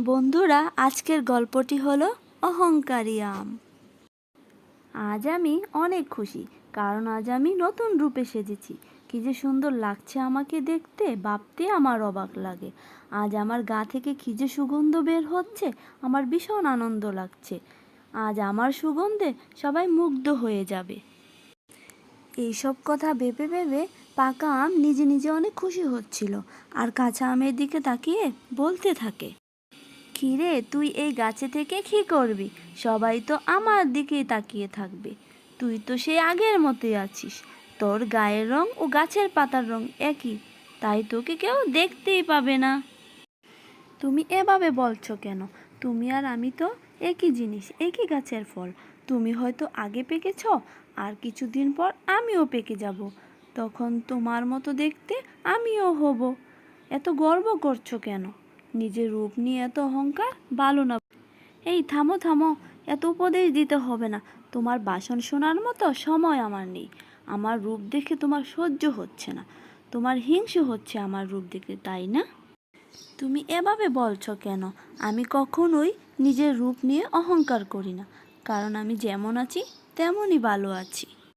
বন্ধুরা, আজকের গল্পটি হলো অহংকারী আম। আজ আমি অনেক খুশি, কারণ আজ আমি নতুন রূপে সেজেছি। কি যে সুন্দর লাগছে আমাকে দেখতে, ভাবতে আমার অবাক লাগে। আজ আমার গা থেকে কি যে সুগন্ধ বের হচ্ছে, আমার ভীষণ আনন্দ লাগছে। আজ আমার সুগন্ধে সবাই মুগ্ধ হয়ে যাবে। এইসব কথা ভেবে ভেবে পাকা আম নিজে নিজে অনেক খুশি হচ্ছিল, আর কাঁচা আমের দিকে তাকিয়ে বলতে থাকে, কিরে, তুই এই গাছে থেকে কী করবি? সবাই তো আমার দিকেই তাকিয়ে থাকবে। তুই তো সেই আগের মতোই আছিস। তোর গায়ের রং ও গাছের পাতার রং একই, তাই তোকে কেউ দেখতেই পাবে না। তুমি এভাবে বলছো কেন? তুমি আর আমি তো একই জিনিস, একই গাছের ফল। তুমি হয়তো আগে পেকেছ, আর কিছুদিন পর আমিও পেকে যাব। তখন তোমার মতো দেখতে আমিও হব। এত গর্ব করছো কেন? নিজের রূপ নিয়ে এত অহংকার ভালো না। এই থামো থামো, এত উপদেশ দিতে হবে না। তোমার ভাষণ শোনার মতো সময় আমার নেই। আমার রূপ দেখে তোমার সহ্য হচ্ছে না, তোমার হিংসে হচ্ছে আমার রূপ দেখে, তাই না? তুমি এভাবে বলছো কেন? আমি কখনোই নিজের রূপ নিয়ে অহংকার করি না, কারণ আমি যেমন আছি তেমনই ভালো আছি।